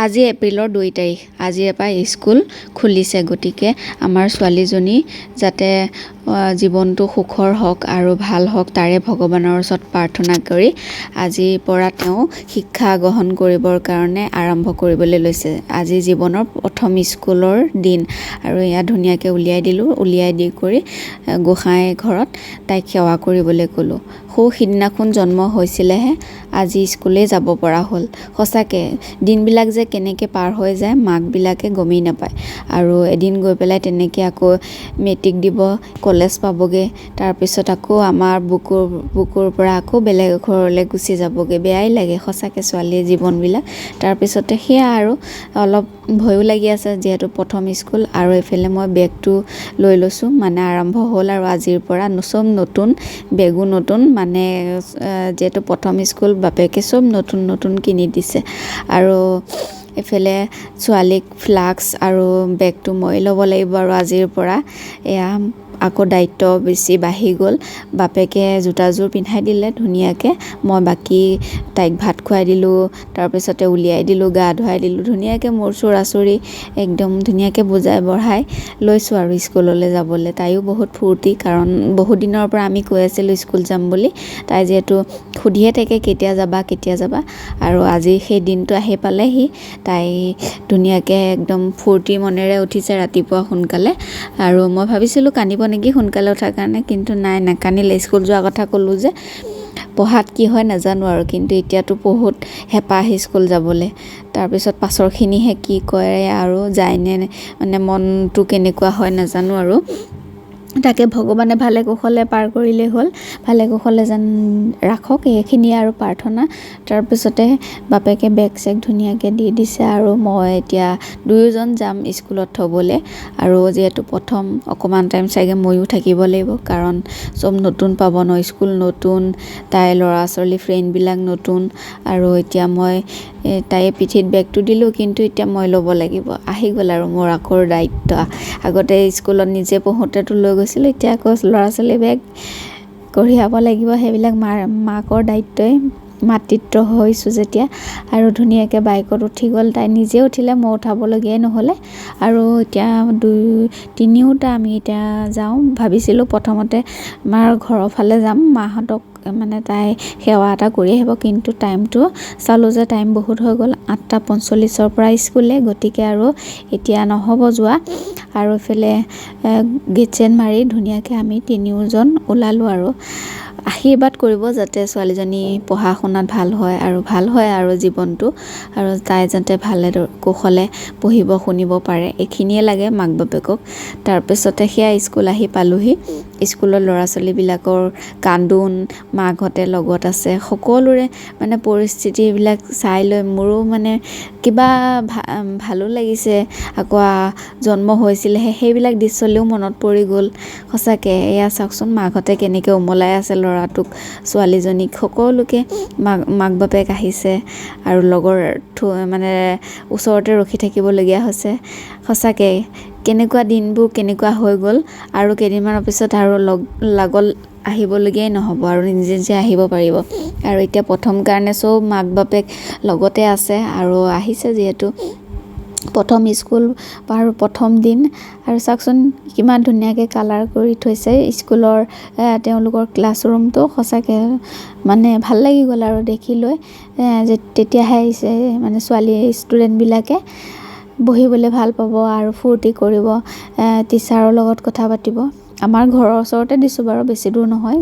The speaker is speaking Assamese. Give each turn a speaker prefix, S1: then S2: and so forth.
S1: আজি এপ্ৰিলৰ 2 তাৰিখ। আজিৰে পৰা স্কুল খুলিছে, গতিকে আমাৰ ছোৱালীজনী যাতে জীৱনটো সুখৰ হওক আৰু ভাল হওক তাৰে ভগৱানৰ ওচৰত প্ৰাৰ্থনা কৰি আজিৰ পৰা তেওঁ শিক্ষা গ্ৰহণ কৰিবৰ কাৰণে আৰম্ভ কৰিবলৈ লৈছে। আজি জীৱনৰ প্ৰথম স্কুলৰ দিন আৰু এয়া ধুনীয়াকৈ উলিয়াই দিলোঁ। উলিয়াই দি কৰি গোসাঁই ঘৰত তাইক সেৱা কৰিবলৈ ক'লোঁ। সিদিনাখন জন্ম হৈছিলেহে, আজি স্কুলেই যাব পৰা হ'ল। সঁচাকৈ দিনবিলাক যে কেনেকৈ পাৰ হৈ যায় মাকবিলাকে গমেই নাপায়। আৰু এদিন গৈ পেলাই তেনেকৈ আকৌ মেট্ৰিক দিব, কলেজ পাবগৈ, তাৰপিছত আকৌ আমাৰ বুকুৰ পৰা আকৌ বেলেগ ঘৰলৈ গুচি যাবগৈ। বেয়াই লাগে সঁচাকৈ ছোৱালীৰ জীৱনবিলাক। তাৰপিছতে সেয়া আৰু অলপ ভয়ো লাগি আছে যিহেতু প্ৰথম স্কুল, আৰু এইফালে মই বেগটো লৈ লৈছোঁ, মানে আৰম্ভ হ'ল আৰু আজিৰ পৰা চব নতুন, বেগো নতুন, মানে যিহেতু প্ৰথম স্কুল বাপেকে চব নতুন নতুন কিনি দিছে। আৰু এইফালে ছোৱালীক ফ্লাস্ক আৰু বেগটো মই ল'ব লাগিব আৰু আজিৰ পৰা এয়া আকৌ দায়িত্ব বেছি বাঢ়ি গ'ল। বাপেকে জোতাযোৰ পিন্ধাই দিলে ধুনীয়াকৈ, মই বাকী তাইক ভাত খুৱাই দিলোঁ, তাৰপিছতে উলিয়াই দিলোঁ, গা ধুৱাই দিলোঁ, ধুনীয়াকৈ মোৰ চোৰ আচৰি একদম ধুনীয়াকৈ বুজাই বঢ়াই লৈছোঁ আৰু স্কুললৈ যাবলৈ। তাইও বহুত ফূৰ্তি, কাৰণ বহুত দিনৰ পৰা আমি কৈ আছিলোঁ স্কুল যাম বুলি। তাই যিহেতু সুধিয়ে থাকে কেতিয়া যাবা কেতিয়া যাবা, আৰু আজি সেই দিনটো আহি পালেহি। তাই ধুনীয়াকৈ একদম ফূৰ্তি মনেৰে উঠিছে ৰাতিপুৱা সোনকালে, আৰু মই ভাবিছিলোঁ কান্দিব নেকি সোনকালে উঠাৰ কাৰণে, কিন্তু নাই, নাকান্দিলে। স্কুল যোৱাৰ কথা ক'লোঁ যে, পঢ়াত কি হয় নাজানো আৰু, কিন্তু এতিয়াতো বহুত হেঁপাহ স্কুল যাবলৈ। তাৰপিছত পাছৰখিনিহে কি কৰে আৰু যায়নে, মানে মনটো কেনেকুৱা হয় নাজানো আৰু। তাকে ভগৱানে ভালে কুশলে পাৰ কৰিলেই হ'ল, ভালে কুশলে যেন ৰাখক, এইখিনিয়ে আৰু প্ৰাৰ্থনা। তাৰপিছতে বাপেকে বেগ চেগ ধুনীয়াকৈ দি দিছে, আৰু মই এতিয়া দুয়োজন যাম স্কুলত থ'বলৈ। আৰু যিহেতু প্ৰথম অকণমান টাইম চাগে ময়ো থাকিব লাগিব, কাৰণ চব নতুন পাব ন, স্কুল নতুন, তাইৰ ল'ৰা ছোৱালী ফ্ৰেণ্ডবিলাক নতুন। আৰু এতিয়া মই তাইৰ পিঠিত বেগটো দিলোঁ, কিন্তু এতিয়া মই ল'ব লাগিব। আহি গ'ল আৰু মোৰ আকৌ দায়িত্ব। আগতে স্কুলত নিজে পঢ়োঁতেতো লৈ গৈছিলোঁ, এতিয়া আকৌ ল'ৰা ছোৱালী বেগ কঢ়িয়াব লাগিব। সেইবিলাক মাকৰ দায়িত্বই, মাতৃত্ব হৈছোঁ যেতিয়া। আৰু ধুনীয়াকৈ বাইকত উঠি গ'ল, তাই নিজে উঠিলে, মই উঠাবলগীয়াই নহ'লে। আৰু এতিয়া তিনিওটা আমি এতিয়া যাওঁ। ভাবিছিলোঁ প্ৰথমতে আমাৰ ঘৰৰ ফালে যাম, মাহঁতক মানে তাই সেৱা এটা কৰি আহিব, কিন্তু টাইমটো চালোঁ যে টাইম বহুত হৈ গ'ল, 8:45 পৰা স্কুলে, গতিকে আৰু এতিয়া নহ'ব যোৱা। আৰু এইফালে গেট চেট মাৰি ধুনীয়াকৈ আমি তিনিওজন ওলালোঁ আৰু আশীৰ্বাদ কৰিব যাতে ছোৱালীজনী পঢ়া শুনাত ভাল হয় আৰু জীৱনটো, আৰু তাই যাতে ভালে কুশলে পঢ়িব শুনিব পাৰে, এইখিনিয়ে লাগে মাক বাপেকক। তাৰপিছতে সেয়া স্কুল আহি পালোহি। স্কুলৰ ল'ৰা ছোৱালীবিলাকৰ কান্দোন, মাকহঁতে লগত আছে, সকলোৰে মানে পৰিস্থিতিবিলাক চাই লৈ মোৰো মানে কিবা ভালো লাগিছে। আকৌ জন্ম হৈছিলেহে, সেইবিলাক দৃশ্যলৈও মনত পৰি গ'ল সঁচাকৈ। এয়া চাওকচোন মাকহঁতে কেনেকৈ উমলাই আছে ল'ৰাটোক, ছোৱালীজনীক, সকলোকে মাক বাপেক আহিছে, আৰু লগৰ মানে ওচৰতে ৰখি থাকিবলগীয়া হৈছে। সঁচাকৈ কেনেকুৱা দিনবোৰ কেনেকুৱা হৈ গ'ল, আৰু কেইদিনমানৰ পিছত আৰু লাগল আহিবলগীয়াই নহ'ব, আৰু নিজে নিজে আহিব পাৰিব। আৰু এতিয়া প্ৰথম কাৰণে চব মাক বাপেক লগতে আছে, আৰু আহিছে যিহেতু প্ৰথম স্কুল আৰু প্ৰথম দিন। আৰু চাওকচোন কিমান ধুনীয়াকৈ কালাৰ কৰি থৈছে স্কুলৰ তেওঁলোকৰ ক্লাছৰুমটো। সঁচাকৈ মানে ভাল লাগি গ'ল আৰু দেখি লৈ, যে তেতিয়াহে মানে ছোৱালী ষ্টুডেণ্টবিলাকে বহিবলৈ ভাল পাব আৰু ফূৰ্তি কৰিব, টিচাৰৰ লগত কথা পাতিব। আমাৰ ঘৰৰ ওচৰতে দিছোঁ বাৰু, বেছি দূৰ নহয়।